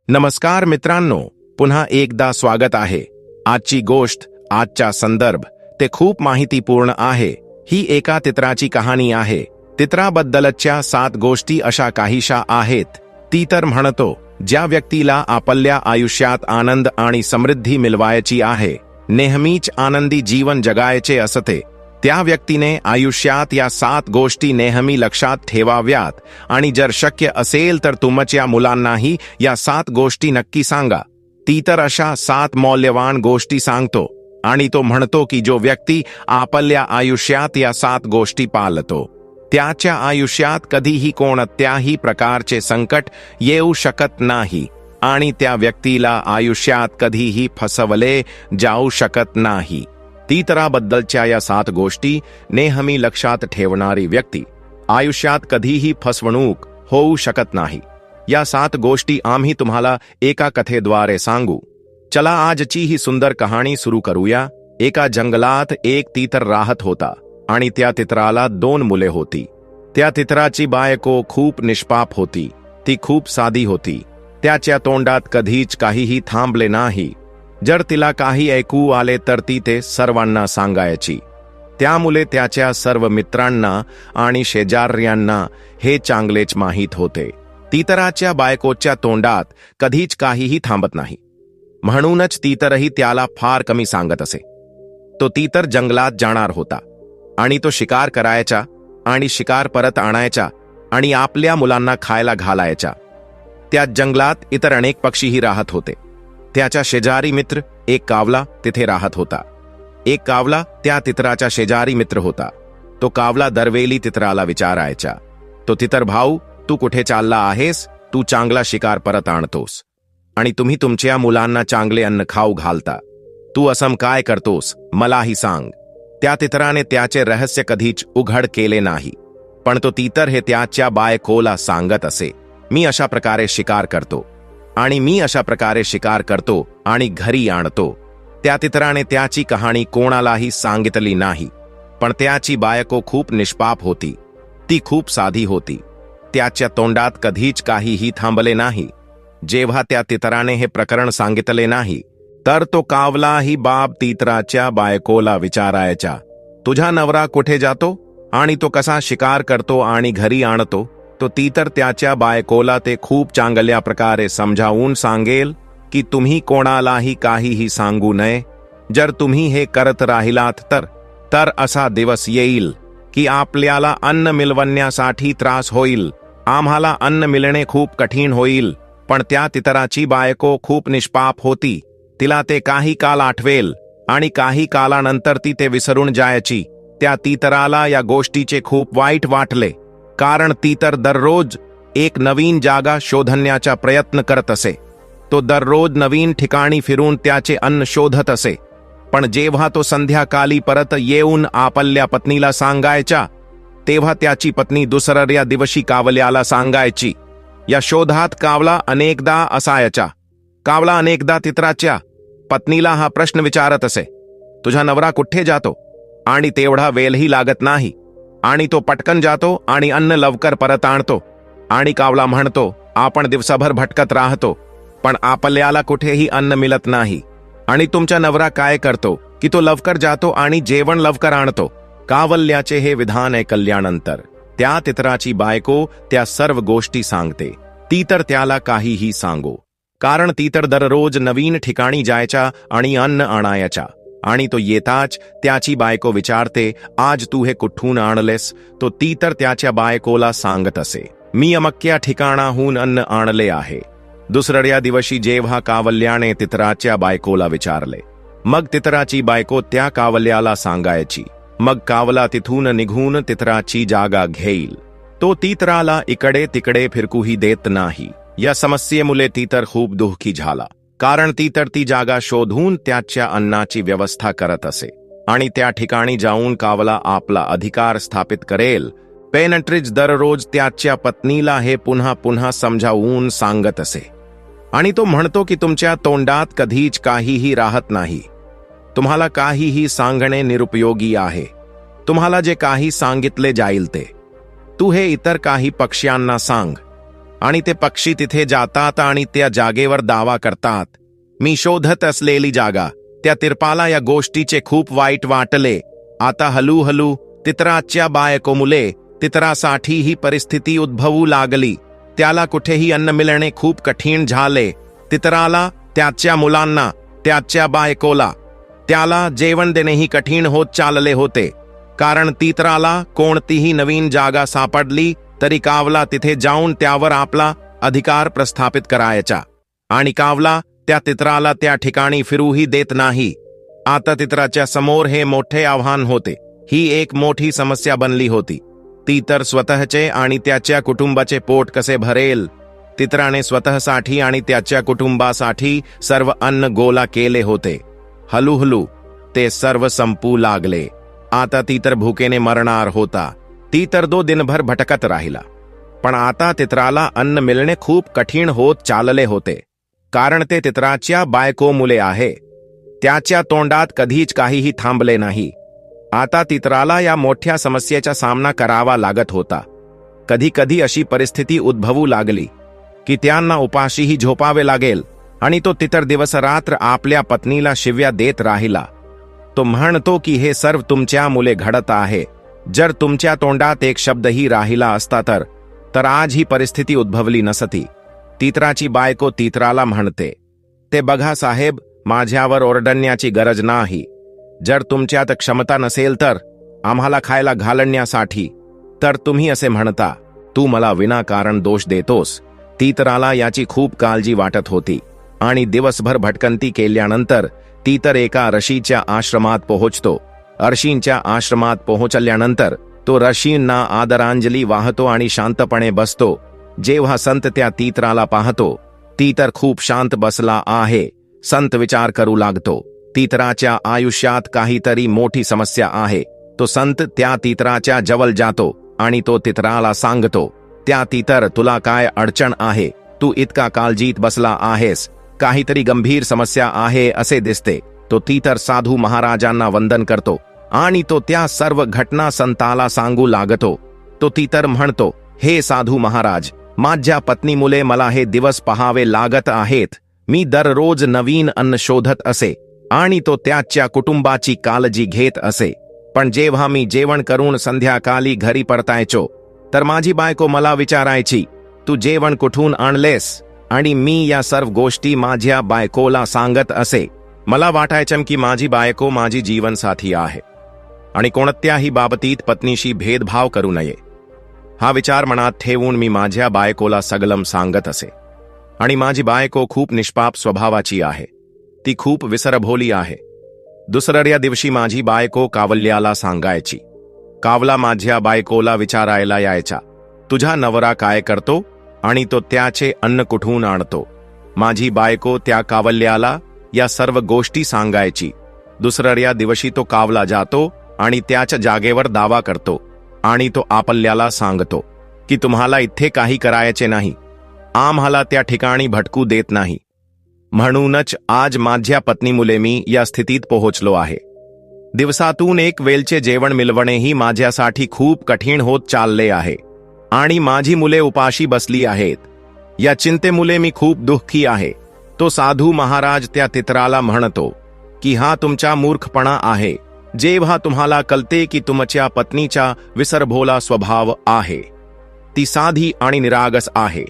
नमस्कार मित्रांनो, पुन्हा एकदा स्वागत आहे. आजची गोष्ट, आजचा संदर्भ ते खूप माहितीपूर्ण आहे. ही एका तित्राची कहाणी आहे. तित्राबद्दलच्या 7 गोष्टी अशा काहीशा आहेत. तितर म्हणतो, ज्या व्यक्तीला आपल्या आयुष्यात आनंद आणि समृद्धी मिळवायची आहे, नेहमीच आनंदी जीवन जगायचे असते, त्या व्यक्तीने आयुष्यात या 7 गोष्टी नेहमी लक्षात ठेवाव्यात आणि जर शक्य असेल तर तुमच्या मुलांनाही या 7 गोष्टी नक्की सांगा. ती तर अशा 7 मौल्यवान गोष्टी सांगतो आणि तो म्हणतो की जो व्यक्ती आपल्या आयुष्यात या 7 गोष्टी पाळतो, त्याच्या आयुष्यात कधीही कोणत्याही प्रकारचे संकट येऊ शकत नाही आणि त्या व्यक्तीला आयुष्यात कधीही फसवले जाऊ शकत नाही. तित्राबद्दलच्या या 7 गोष्टी नेहमी लक्षात ठेवणारी व्यक्ती आयुष्यात कधीही फसवणूक होऊ शकत नाही. या 7 गोष्टी आम्ही तुम्हाला एका कथेद्वारे सांगू. चला आजची ही सुंदर कहाणी सुरू करूया. एका जंगलात एक तितर राहत होता आणि त्या तित्राला 2 मुले होती. त्या तित्राची बायको खूप निष्पाप होती. ती खूप साधी होती. त्याच्या तोंडात कधीच काहीही थांबले नाही. जर तिला काही ऐकू आले तर ती ते सर्वांना सांगायची. त्यामुळे त्याच्या सर्व मित्रांना आणि शेजाऱ्यांना हे चांगलेच माहीत होते. तितराच्या बायकोच्या तोंडात कधीच काहीही थांबत नाही, म्हणूनच तितरही त्याला फार कमी सांगत असे. तो तितर जंगलात जाणार होता आणि तो शिकार करायचा आणि शिकार परत आणायचा आणि आपल्या मुलांना खायला घालायचा. त्या जंगलात इतर अनेक पक्षीही राहत होते. त्याचा शेजारी मित्र एक कावला तिथे राहत होता. एक कावला त्या तितराचा शेजारी मित्र होता. तो कावला दरवेळी तितराला विचारायचा, तो तितर भाऊ, तू कुठे चालला आहेस? तू चांगला शिकार परत आणतोस आणि तुम्ही तुमच्या मुलांना चांगले अन्न खाऊ घालता. तू असं काय करतोस, मलाही सांग. त्या तितराने त्याचे रहस्य कधीच उघड केले नाही, पण तो तितर हे त्याच्या बायकोला सांगत असे, मी अशा प्रकारे शिकार करतो आणि मी अशा प्रकारे शिकार करतो आणि घरी आणतो. त्या तितराने त्याची कहाणी कोणालाही सांगितली नाही, पण त्याची बायको खूप निष्पाप होती. ती खूप साधी होती. त्याच्या तोंडात कधीच काहीही थांबले नाही. जेव्हा त्या तितराने हे प्रकरण सांगितले नाही, तर तो कावलाही बाप तितराच्या बायकोला विचारायचा, तुझा नवरा कुठे जातो आणि तो कसा शिकार करतो आणि घरी आणतो? तो तितर त्याच्या बायकोला ते खूप चांगल्या प्रकारे समजावून सांगेल की तुम्ही कोणालाही काहीही सांगू नये. जर तुम्ही हे करत राहिलात तर असा दिवस येईल की आपल्याला अन्न मिळवण्यासाठी त्रास होईल. आम्हाला अन्न मिळणे खूप कठीण होईल. पण त्या तितराची बायको खूप निष्पाप होती. तिला ते काही काल आठवेल आणि काही कालानंतर ती ते विसरून जायची. त्या तितराला या गोष्टीचे खूप वाईट वाटले, कारण तितर दररोज एक नवीन जागा शोधण्याचा प्रयत्न करत असे. तो दररोज नवीन ठिकाणी फिरून त्याचे अन्न शोधत असे. पण जेव्हा तो संध्याकाळी परत येऊन आपल्या पत्नीला सांगायचा, तेव्हा त्याची पत्नी दुसऱ्या दिवशी कावल्याला सांगायची. या शोधात कावला अनेकदा असायचा. कावला अनेकदा तितराच्या पत्नीला हा प्रश्न विचारत असे, तुझा नवरा कुठे जातो? आणि तेवढा वेळही लागत नाही आणि तो पटकन जातो आणि अन्न लवकर परत आणतो. आणि कावला म्हणतो, आपण दिवसभर भटकत राहतो पण आपल्याला कुठेही अन्न मिळत नाही. आणि तुमचा नवरा काय करतो की तो लवकर जातो आणि जेवण लवकर आणतो. कावल्याचे हे विधान ऐकल्यानंतर त्या तितराची बायको त्या सर्व गोष्टी सांगते. तितर त्याला काहीही सांगो, कारण तितर दररोज नवीन ठिकाणी जायचा आणि अन्न आणायचा. आणि तो येताच त्याची बायको विचारते, आज तू हे कुठून आणलेस? तो तितर त्याच्या बायकोला सांगत असे, मी अमक्या ठिकाणाहून अन्न आणले आहे. दुसऱ्या दिवशी जेव्हा कावल्याने तितराच्या बायकोला विचारले, मग तितराची बायको त्या कावल्याला सांगायची. मग कावला तिथून निघून तितराची जागा घेईल. तो तितराला इकडे तिकडे फिरकूही देत नाही. या समस्येमुळे तितर खूप दुःखी झाला, कारण तितर ती जागा शोधून त्याच्या अन्नाची व्यवस्था करत असे आणि त्या ठिकाणी जाऊन कावला आपला अधिकार स्थापित करेल. पेनट्रिज दररोज त्याच्या पत्नीला हे पुन्हा पुन्हा समजावून सांगत असे आणि तो म्हणतो की तुमच्या तोंडात कधीच काहीही राहत नाही. तुम्हाला काहीही सांगणे निरुपयोगी आहे. तुम्हाला जे काही सांगितले जाईल ते तू हे इतर काही पक्ष्यांना सांग आणि ते पक्षी तिथे जातात आणि त्या जागेवर दावा करतात. मी शोधत असलेली जागा. त्या तिरपाला या गोष्टीचे खूप वाईट वाटले. आता हळूहळू तितराच्या बायको मुले तितरासाठी ही परिस्थिती उद्भवू लागली. त्याला कुठेही अन्न मिळणे खूप कठीण झाले. तितराला, त्याच्या मुलांना, त्याच्या बायकोला त्याला जेवण देणेही कठीण होत चालले होते. कारण तितराला कोणतीही नवीन जागा सापडली तरी कावला तिथे जाऊन त्यावर आपला अधिकार प्रस्थापित करायचा, आणि कावला त्या तितराला त्या ठिकाणी फिरूही देत नाही. आता तितराच्या समोर हे मोठे आव्हान होते. ही एक मोठी समस्या बनली होती. तितर स्वतःचे आणि त्याच्या कुटुंबाचे पोट कसे भरेल? तितराने स्वतःसाठी आणि त्याच्या कुटुंबासाठी सर्व अन्न गोळा केले होते. हळूहळू ते सर्व संपू लागले. आता तितर भुकेने मरणार होता. तितर 2 दिनभर भटकत राहिला. पण आता तितराला अन्न मिळणे खूप कठीण होत चालले होते. कारण ते तितराच्या बायको मुले आहे. त्याच्या तोंडात कधीच काहीही थांबले नाही. आता तितराला या मोठ्या समस्येचा सामना करावा लागत होता. कधी कधी अशी परिस्थिती उद्भवू लागली की त्यांना उपाशीही झोपावे लागेल, आणि तो तितर दिवस रात्र आपल्या पत्नीला शिव्या देत राहिला. तो म्हणतो की हे सर्व तुमच्या मुले घडत आहे. जर तुमच्या तोंडात एक शब्दही राहिला असता तर आज ही परिस्थिती उद्भवली नसती. तितराची बायको तितराला म्हणते, ते बघा साहेब, माझ्यावर ओरडण्याची गरज नाही. जर तुमच्यात क्षमता नसेल तर आम्हाला खायला घालण्यासाठी, तर तुम्ही असे म्हणता. तू मला विनाकारण दोष देतोस. तितराला याची खूप काळजी वाटत होती, आणि दिवसभर भटकंती केल्यानंतर तितर एका ऋषीच्या आश्रमात पोहोचतो. ऋषींच्या आश्रमात पोहोचल्यानंतर तो ऋषींना आदरांजली वाहतो आणि शांतपणे बसतो. जेव्हा संत त्या तितराला पाहतो, तितर खूप शांत बसला आहे. संत विचार करू लागतो, तितराच्या आयुष्यात काहीतरी मोठी समस्या आहे. तो संत त्या तितराच्या जवळ जातो आणि तो तितराला सांगतो, त्या तितर, तुला काय अडचण आहे? तू इतका काळजीत बसला आहेस. काहीतरी गंभीर समस्या आहे असे दिसते. तो तितर साधू महाराजांना वंदन करतो आणि तो त्या सर्व घटना संताला सांगू लागतो. तो तितर म्हणतो, हे साधू महाराज, माझ्या पत्नीमुळे मला हे दिवस पहावे लागत आहेत. मी दररोज नवीन अन्न शोधत असे आणि तो त्याच्या कुटुंबाची काळजी घेत असे. पण जेव्हा मी जेवण करून संध्याकाळी घरी परतायचो तर माझी बायको मला विचारायची, तू जेवण कुठून आणलेस? आणि मी या सर्व गोष्टी माझ्या बायकोला सांगत असे. मला वाटायचं की माझी बायको माझी जीवनसाथी आहे आणि कोणत्याही बाबतीत पत्नीशी भेदभाव करू नये. हा विचार मनात ठेवून मी माझ्या बायकोला सगळं सांगत असे. आणि माझी बायको खूप निष्पाप स्वभावाची आहे. ती खूप विसरभोली आहे. दुसऱ्या दिवशी माझी बायको कावल्याला सांगायची. कावला माझ्या बायकोला विचारायला यायचा, तुझा नवरा काय करतो आणि तो त्याचे अन्न कुठून आणतो? माझी बायको त्या कावल्याला या सर्व गोष्टी सांगायची. दुसऱ्या दिवशी तो कावला जातो आणि त्याच्या जागेवर दावा करतो आणि तो आपल्याला सांगतो की तुम्हाला इथे काही करायचे नाही. आम्हाला त्या ठिकाणी भटकू देत नाही. म्हणूनच आज माझ्या पत्नीमुळे मी या स्थितीत पोहोचलो आहे. दिवसातून एक वेळचे जेवण मिळवणेही माझ्यासाठी खूप कठीण होत चालले आहे आणि माझी मुले उपाशी बसली आहेत. या चिंतेमुळे मी खूप दुःखी आहे. तो साधू महाराज त्या तितराला म्हणतो की हा तुमचा मूर्खपणा आहे. जेव्हा तुम्हाला कळते की तुमच्या पत्नीचा विसरभोला स्वभाव आहे, ती साधी आणि निरागस आहे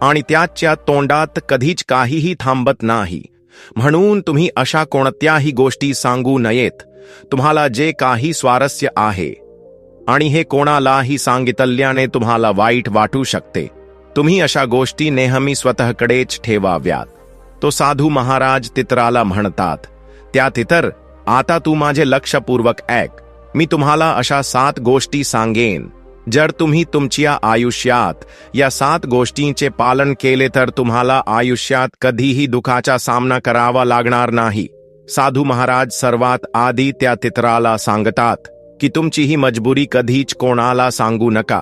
आणि त्याच्या तोंडात कधीच काहीही थांबत नाही, म्हणून तुम्ही अशा कोणत्याही गोष्टी सांगू नयेत. तुम्हाला जे काही स्वारस्य आहे आणि हे कोणालाही सांगितल्याने तुम्हाला वाईट वाटू शकते, तुम्ही अशा गोष्टी नेहमी स्वतःकडेच ठेवाव्यात. तो साधू महाराज तितराला म्हणतात, त्या तितर, आता तू माझे लक्षपूर्वक ऐक. मी तुम्हाला अशा 7 गोष्टी सांगेन. जर तुम्ही तुमच्या आयुष्यात या 7 गोष्टींचे पालन केले तर तुम्हाला आयुष्यात कधीही दुःखाचा सामना करावा लागणार नाही. साधू महाराज सर्वात आधी त्या तितराला सांगतात की तुमची ही मजबुरी कधीच कोणाला सांगू नका.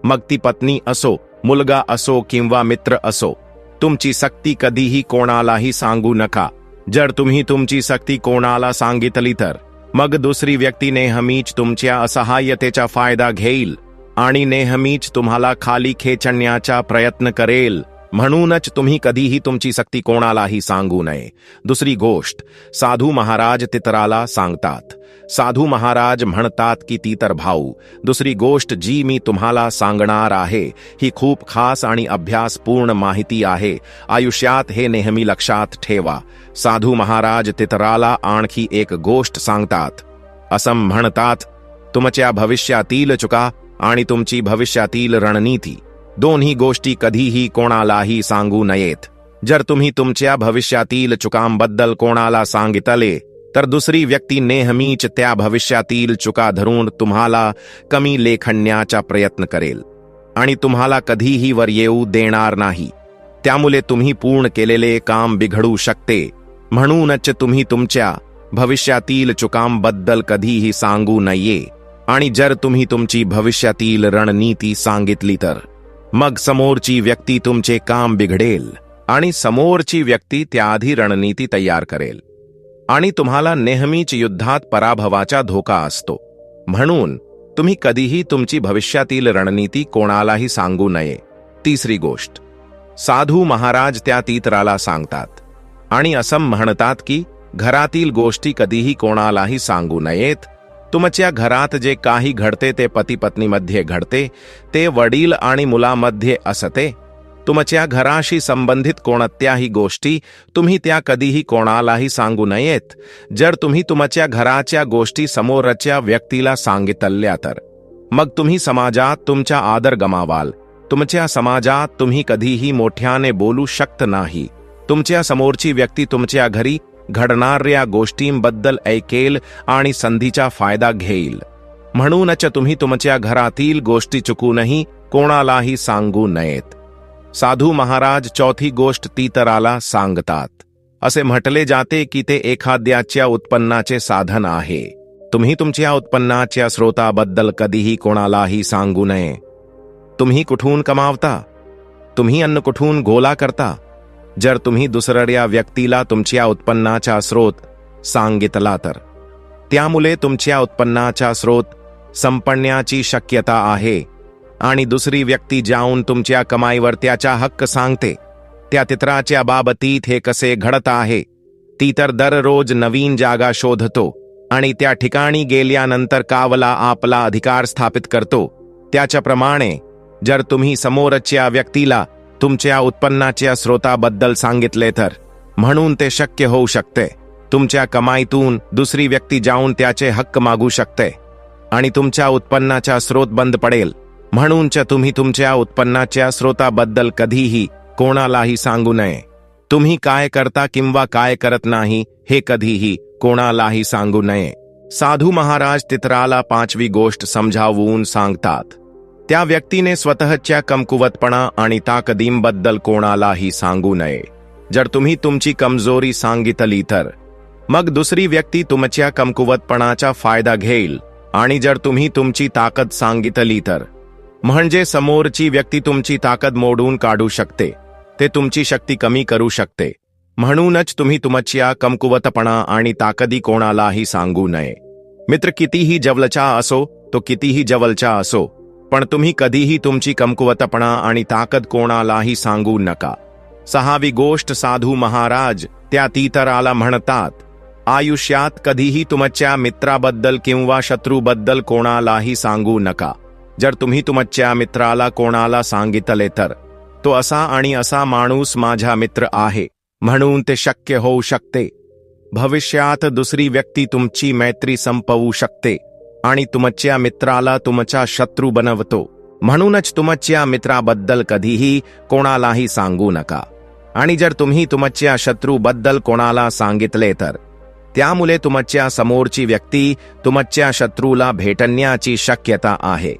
मग ती पत्नी असो, मुलगा असो किंवा मित्र असो. तुमची सक्ती कधीही कोणालाही सांगू नका. जर तुम्ही तुमची सक्ती कोणाला सांगितली तर मग दुसरी व्यक्ती नेहमीच तुमच्या असहाय्यतेचा फायदा घेईल आणि नेहमीच तुम्हाला खाली खेचण्याचा प्रयत्न करेल. म्हणूनच तुम्ही कधीही तुमची सक्ती कोणालाही सांगू नये. दुसरी गोष्ट, साधू महाराज तितराला सांगतात. साधू महाराज म्हणतात की तीतर भाऊ, दुसरी गोष्ट जी मी तुम्हाला सांगणार आहे ही खूप खास आणि अभ्यासपूर्ण माहिती आहे. आयुष्यात हे नेहमी लक्षात ठेवा. साधू महाराज तितराला आणखी एक गोष्ट सांगतात. असं म्हणतात, तुमच्या भविष्यातील चुका आणि तुमची भविष्यातील रणनीती दोन्ही गोष्टी कधीही कोणालाही सांगू नयेत. जर तुम्ही तुमच्या भविष्यातील चुकांबद्दल कोणाला सांगितले तर दुसरी व्यक्ती नेहमीच त्या भविष्यातील चुका धरून तुम्हाला कमी लेखण्याचा प्रयत्न करेल आणि तुम्हाला कधीही वर येऊ देणार नाही. त्यामुळे तुम्ही पूर्ण केलेले काम बिघडू शकते. म्हणूनच तुम्ही तुमच्या भविष्यातील चुकांबद्दल कधीही सांगू नये. आणि जर तुम्ही तुमची भविष्यातील रणनीती सांगितली तर मग समोरची व्यक्ती तुमचे काम बिघडेल आणि समोरची व्यक्ती त्याआधी रणनीती तयार करेल आणि तुम्हाला नेहमीच युद्धात पराभवाचा धोका असतो. म्हणून तुम्ही कधीही तुमची भविष्यातील रणनीती कोणालाही सांगू नये. तिसरी गोष्ट, साधू महाराज त्या तीतराला सांगतात आणि असं म्हणतात की घरातील गोष्टी कधीही कोणालाही सांगू नयेत. तुमच्या घरात जे काही घडते ते पती पत्नीमध्ये घडते, ते वडील आणि मुलामध्ये असते. तुमच्या घराशी संबंधित कोणत्याही गोष्टी तुम्ही त्या कधीही कोणालाही सांगू नयेत. जर तुम्ही तुमच्या घराच्या गोष्टी समोरच्या व्यक्तीला सांगितल्या तर मग तुम्ही समाजात तुमचा आदर गमावाल. तुमच्या समाजात तुम्ही कधीही मोठ्याने बोलू शकत नाही. तुमच्या समोरची व्यक्ती तुमच्या घरी घडणाऱ्या गोष्टींबद्दल ऐकेल आणि संधीचा फायदा घेईल. म्हणूनच तुम्ही तुमच्या घरातील गोष्टी चुकूनही कोणालाही सांगू नयेत. साधू महाराज चौथी गोष्ट तीतराला सांगतात. असे म्हटले जाते की ते एखाद्याच्या उत्पन्नाचे साधन आहे. तुम्ही तुमच्या उत्पन्नाच्या स्रोताबद्दल कधीही कोणालाही सांगू नये. तुम्ही कुठून कमावता, तुम्ही अन्न कुठून गोळा करता. जर तुम्ही दुसऱ्या व्यक्तीला तुमच्या उत्पन्नाचा स्रोत सांगितला तर त्यामुळे तुमच्या उत्पन्नाचा स्रोत संपण्याची शक्यता आहे आणि दुसरी व्यक्ती जाऊन तुमच्या कमाईवर त्याचा हक्क सांगते. त्या तितराच्या बाबतीत हे कसे घडत आहे? ती तर दररोज नवीन जागा शोधतो आणि त्या ठिकाणी गेल्यानंतर कावला आपला अधिकार स्थापित करतो. त्याच्याप्रमाणे जर तुम्ही समोरच्या व्यक्तीला तुमच्या उत्पन्नाच्या स्रोताबद्दल सांगितले तर म्हणून ते शक्य होऊ शकते. तुमच्या कमाईतून दुसरी व्यक्ती जाऊन त्याचे हक्क मागू शकते आणि तुमच्या उत्पन्नाचा स्रोत बंद पडेल. म्हणूनच तुम्ही तुमच्या उत्पन्नाच्या स्रोताबद्दल कधीही कोणालाही सांगू नये. तुम्ही काय करता किंवा काय करत नाही हे कधीही कोणालाही सांगू नये. साधू महाराज तितराला पाचवी गोष्ट समजावून सांगतात. त्या व्यक्तीने स्वतःच्या कमकुवतपणा आणि ताकदींबद्दल कोणालाही सांगू नये. जर तुम्ही तुमची कमजोरी सांगितली तर मग दुसरी व्यक्ती तुमच्या कमकुवतपणाचा फायदा घेईल आणि जर तुम्ही तुमची ताकद सांगितली तर म्हणजे समोरची व्यक्ती तुमची ताकद मोडून काढू शकते. ते तुमची शक्ती कमी करू शकते. म्हणूनच तुम्ही तुमच्या कमकुवतपणा आणि ताकदी कोणालाही सांगू नये. मित्र कितीही जवळचा असो, तो कितीही जवळचा असो, पण तुम्ही कधीही तुमची कमकुवतपणा आणि ताकद कोणालाही सांगू नका. सहावी गोष्ट, साधू महाराज त्या तीतराला म्हणतात, आयुष्यात कधीही तुमच्या मित्राबद्दल किंवा शत्रूबद्दल कोणालाही सांगू नका. जर तुम्ही तुमच्या मित्राला कोणाला सांगितले तर तो असा आणि असा माणूस माझा मित्र आहे म्हणून ते शक्य होऊ शकते. भविष्यात दुसरी व्यक्ती तुमची मैत्री संपवू शकते आणि तुमच्या मित्राला तुमचा शत्रू बनवतो. म्हणूनच तुमच्या मित्राबद्दल कधीही कोणालाही सांगू नका. आणि जर तुम्ही तुमच्या शत्रूबद्दल कोणाला सांगितले तर त्यामुळे तुमच्या समोरची व्यक्ती तुमच्या शत्रूला भेटण्याची शक्यता आहे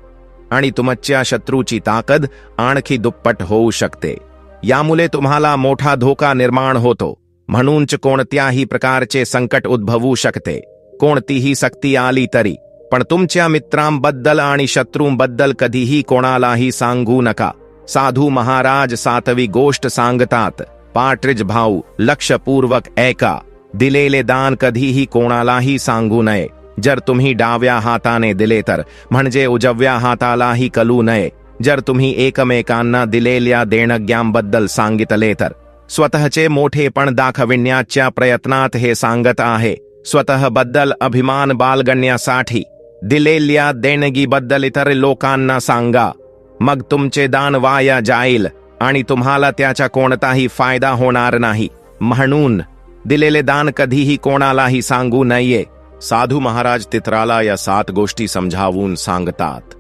आणि तुमच्या शत्रूची ताकद आणखी दुप्पट होऊ शकते. यामुळे तुम्हाला मोठा धोका निर्माण होतो. म्हणूनच कोणत्याही प्रकारचे संकट उद्भवू शकते. कोणतीही सक्ती आली तरी पण तुमच्या मित्रांबद्दल आणि शत्रूंबद्दल कधीही कोणालाही सांगू नका. साधू महाराज सातवी गोष्ट सांगतात, पाट्रिज भाऊ, लक्षपूर्वक ऐका. दिलेले दान कधीही कोणालाही सांगू नये. जर तुम्ही डाव्या हाताने दिले तर, म्हणजे उजव्या हातालाही कळू नये. जर तुम्ही एकमेकांना दिलेल्या देणग्यांबद्दल सांगितले तर. स्वतःचे मोठेपण दाखविण्याच्या प्रयत्नात हे सांगत आहे. स्वतःबद्दल अभिमान बाळगण्यासाठी दिलेल्या देणगीबद्दल इतर लोकांना सांगा. मग तुमचे दान वाया जाईल आणि तुम्हाला त्याचा कोणताही फायदा होणार नाही. म्हणून दिलेले दान कधीही कोणालाही सांगू नये. साधू महाराज तित्राला या 7 गोष्टी समजावून सांगतात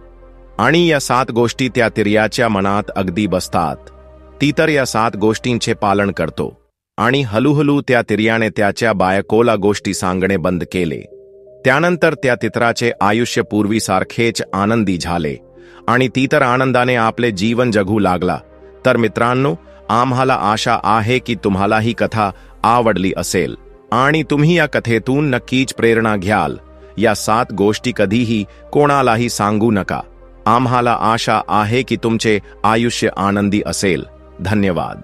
आणि या 7 गोष्टी त्या तिर्याच्या मनात अगदी बसतात. ती तर या 7 गोष्टींचे पालन करतो आणि हळूहळू त्या तिर्याने त्याच्या बायकोला गोष्टी सांगणे बंद केले. त्यानंतर त्या तित्राचे आयुष्य पूर्वीसारखेच आनंदी झाले आणि ती तर आनंदाने आपले जीवन जगू लागला. तर मित्रांनो, आम्हाला आशा आहे की तुम्हाला ही कथा आवडली असेल आणि तुम्ही या कथेतून नक्कीच प्रेरणा घ्याल. या 7 गोष्टी कधीही कोणालाही सांगू नका. आम्हाला आशा आहे की तुमचे आयुष्य आनंदी असेल. धन्यवाद.